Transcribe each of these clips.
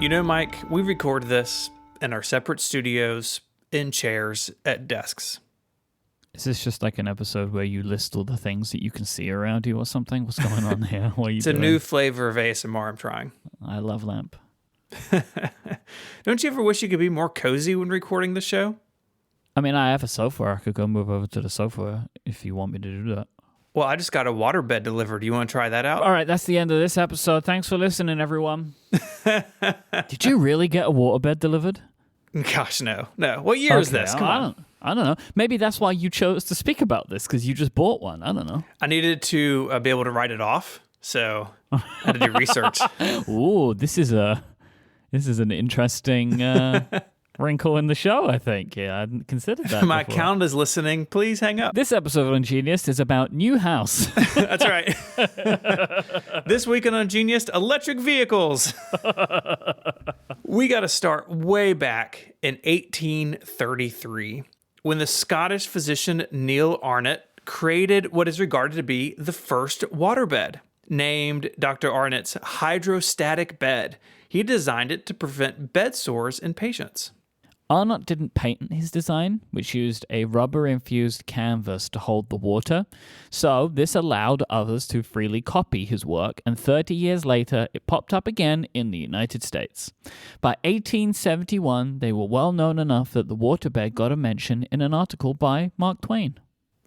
You know, Mike, we record this in our separate studios, in chairs, at desks. Is this just like an episode where you list all the things that you can see around you or something? What's going on here? What are you doing? It's a new flavor of ASMR I'm trying. I love lamp. Don't you ever wish you could be more cozy when recording the show? I mean, I have a sofa. I could go move over to the sofa if you want me to do that. Well, I just got a waterbed delivered. Do you want to try that out? All right, that's the end of this episode. Thanks for listening, everyone. Did you really get a waterbed delivered? Gosh, no. What year is this? Come on. I don't know. Maybe that's why you chose to speak about this, because you just bought one. I don't know. I needed to be able to write it off, so I had to do research. Ooh, this is an interesting wrinkle in the show, I think. Yeah, I hadn't considered that My before. accountant is listening. Please hang up. This episode of Ungenius is about new house. That's right. This week on Ungenius, electric vehicles. We got to start way back in 1833 when the Scottish physician Neil Arnott created what is regarded to be the first waterbed, named Dr. Arnott's hydrostatic bed. He designed it to prevent bed sores in patients. Arnott didn't patent his design, which used a rubber-infused canvas to hold the water, so this allowed others to freely copy his work, and 30 years later, it popped up again in the United States. By 1871, they were well known enough that the waterbed got a mention in an article by Mark Twain.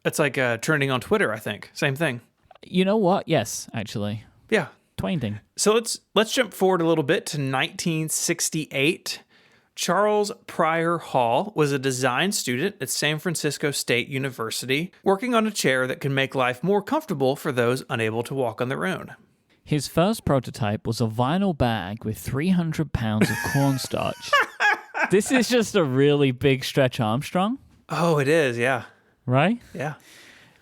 It's like trending on Twitter, I think. Same thing. You know what? Yes, actually. Yeah. Twain thing. So let's jump forward a little bit to 1968. Charles Pryor Hall was a design student at San Francisco State University, working on a chair that can make life more comfortable for those unable to walk on their own. His first prototype was a vinyl bag with 300 pounds of cornstarch. This is just a really big Stretch Armstrong. Oh, it is, yeah. Right? Yeah.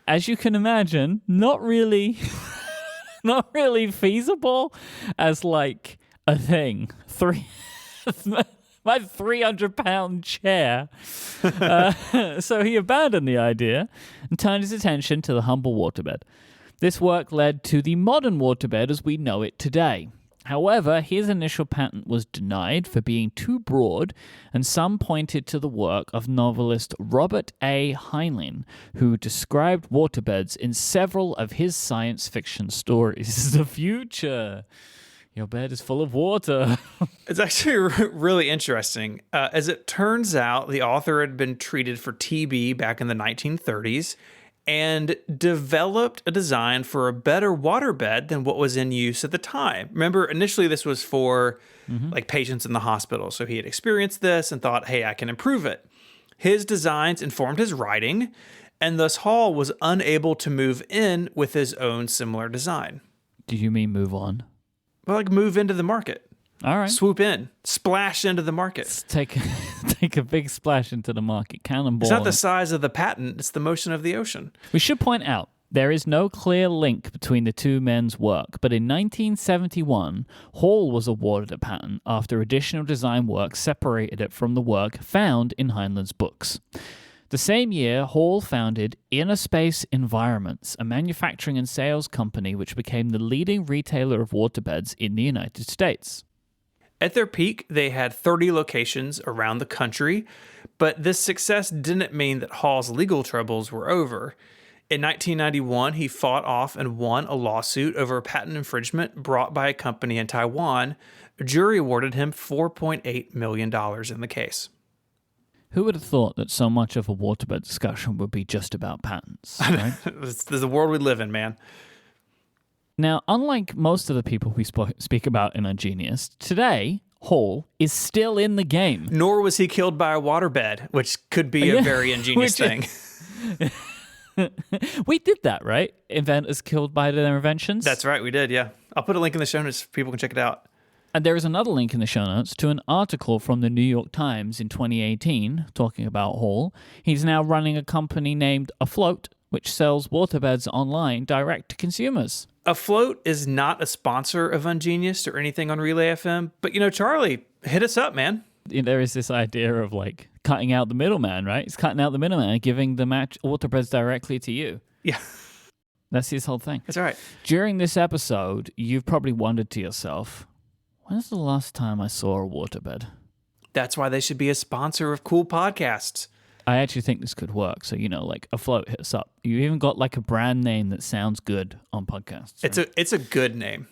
As you can imagine, not really feasible as like a thing. My 300-pound chair. So he abandoned the idea and turned his attention to the humble waterbed. This work led to the modern waterbed as we know it today. However, his initial patent was denied for being too broad, and some pointed to the work of novelist Robert A. Heinlein, who described waterbeds in several of his science fiction stories. The future. Your bed is full of water. It's actually really interesting. As it turns out, the author had been treated for TB back in the 1930s and developed a design for a better waterbed than what was in use at the time. Remember, initially this was for like patients in the hospital. So he had experienced this and thought, hey, I can improve it. His designs informed his writing, and thus Hall was unable to move in with his own similar design. Do you mean move on? Well, like move into the market. All right. Swoop in. Splash into the market. Let's take a big splash into the market. Cannonball. It's not the size of the patent, it's the motion of the ocean. We should point out, there is no clear link between the two men's work, but in 1971, Hall was awarded a patent after additional design work separated it from the work found in Heinlein's books. The same year, Hall founded Inner Space Environments, a manufacturing and sales company which became the leading retailer of waterbeds in the United States. At their peak, they had 30 locations around the country, but this success didn't mean that Hall's legal troubles were over. In 1991, he fought off and won a lawsuit over a patent infringement brought by a company in Taiwan. A jury awarded him $4.8 million in the case. Who would have thought that so much of a waterbed discussion would be just about patents, right? This is the world we live in, man. Now, unlike most of the people we speak about in Ungenius, today, Hall is still in the game. Nor was he killed by a waterbed, which could be a very ingenious thing. We did that, right? Inventors killed by their inventions? That's right, we did, yeah. I'll put a link in the show notes so people can check it out. And there is another link in the show notes to an article from the New York Times in 2018 talking about Hall. He's now running a company named Afloat, which sells waterbeds online direct to consumers. Afloat is not a sponsor of Ungenius or anything on Relay FM, but Charlie, hit us up, man. There is this idea of like cutting out the middleman, right? He's cutting out the middleman and giving the waterbeds directly to you. Yeah. That's his whole thing. That's right. During this episode, you've probably wondered to yourself, When's the last time I saw a waterbed? That's why they should be a sponsor of cool podcasts. I actually think this could work. So, like Afloat, hit us up. You even got like a brand name that sounds good on podcasts. Right? It's a good name.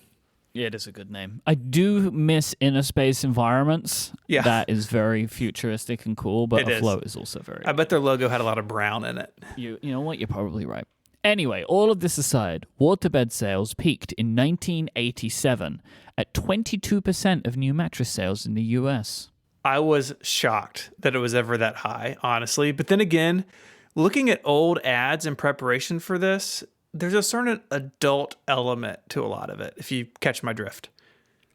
Yeah, it is a good name. I do miss inner space environments. Yeah. That is very futuristic and cool, but Afloat is also very I bet their logo had a lot of brown in it. You know what? You're probably right. Anyway, all of this aside, waterbed sales peaked in 1987 at 22% of new mattress sales in the US. I was shocked that it was ever that high, honestly. But then again, looking at old ads in preparation for this, there's a certain adult element to a lot of it, if you catch my drift.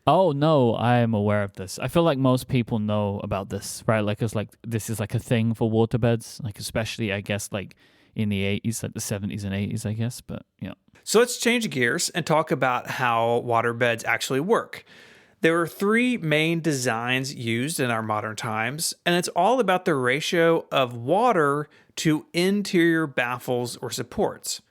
Oh, no, I am aware of this. I feel like most people know about this, right? Like, it's like, this is like a thing for waterbeds, like, especially, I guess, like, in the 80s, like the 70s and 80s, I guess. But, yeah. So let's change gears and talk about how waterbeds actually work. There are three main designs used in our modern times, and it's all about the ratio of water to interior baffles or supports.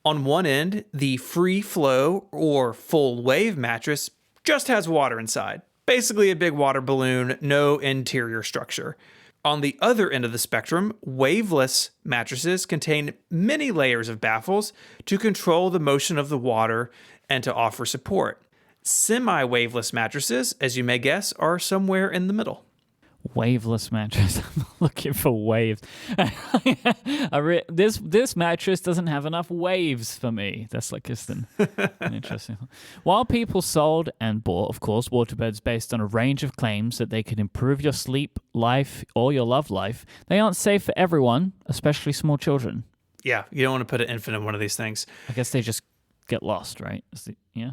On one end, the free flow or full wave mattress just has water inside. Basically a big water balloon, no interior structure. On the other end of the spectrum, waveless mattresses contain many layers of baffles to control the motion of the water and to offer support. Semi-waveless mattresses, as you may guess, are somewhere in the middle. Waveless mattress. I'm looking for waves. This mattress doesn't have enough waves for me. That's like just an interesting. While people sold and bought, of course, waterbeds based on a range of claims that they could improve your sleep life or your love life, they aren't safe for everyone, especially small children. Yeah, you don't want to put an infant in one of these things. I guess they just get lost, right? Yeah.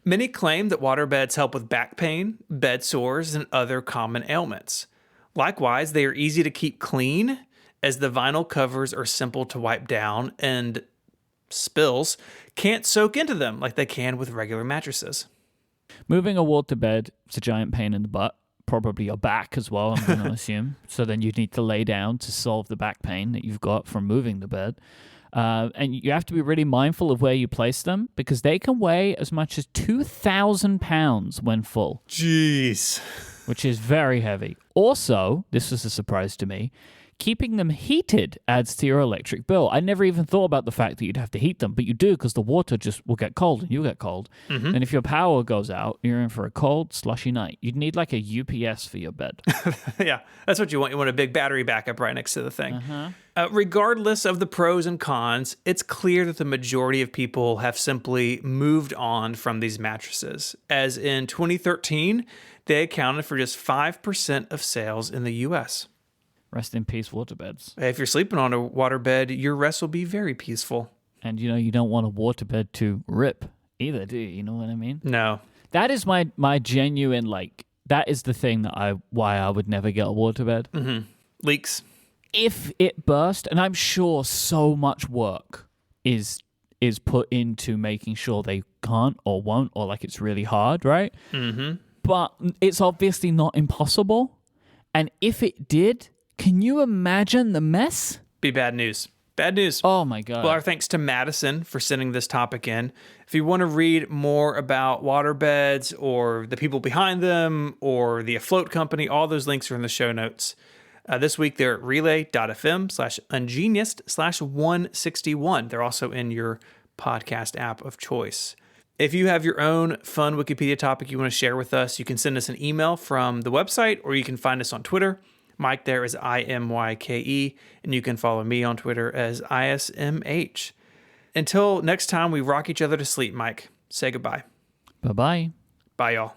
Many claim that waterbeds help with back pain, bed sores, and other common ailments. Likewise, they are easy to keep clean, as the vinyl covers are simple to wipe down and spills can't soak into them like they can with regular mattresses. Moving a waterbed is a giant pain in the butt, probably your back as well, I'm going to assume. So then you'd need to lay down to solve the back pain that you've got from moving the bed. And you have to be really mindful of where you place them because they can weigh as much as 2,000 pounds when full. Jeez. Which is very heavy. Also, this was a surprise to me, keeping them heated adds to your electric bill. I never even thought about the fact that you'd have to heat them, but you do because the water just will get cold and you'll get cold. Mm-hmm. And if your power goes out, you're in for a cold, slushy night. You'd need like a UPS for your bed. Yeah, that's what you want. You want a big battery backup right next to the thing. Regardless of the pros and cons, it's clear that the majority of people have simply moved on from these mattresses. As in 2013, they accounted for just 5% of sales in the U.S. Rest in peace, waterbeds. If you're sleeping on a waterbed, your rest will be very peaceful. And you don't want a waterbed to rip either, do you? You know what I mean? No. That is my genuine, that is the thing why I would never get a waterbed. Mm-hmm. Leaks. If it burst, and I'm sure so much work is put into making sure they can't or won't, or like it's really hard, right? Mm-hmm. But it's obviously not impossible. And if it did, can you imagine the mess? Be bad news. Bad news. Oh my God. Well, our thanks to Madison for sending this topic in. If you want to read more about waterbeds or the people behind them or the Afloat company, all those links are in the show notes. This week, they're at relay.fm/ungenius/161. They're also in your podcast app of choice. If you have your own fun Wikipedia topic you want to share with us, you can send us an email from the website, or you can find us on Twitter. Myke there is IMYKE, and you can follow me on Twitter as ISMH. Until next time we rock each other to sleep, Myke, say goodbye. Bye-bye. Bye, y'all.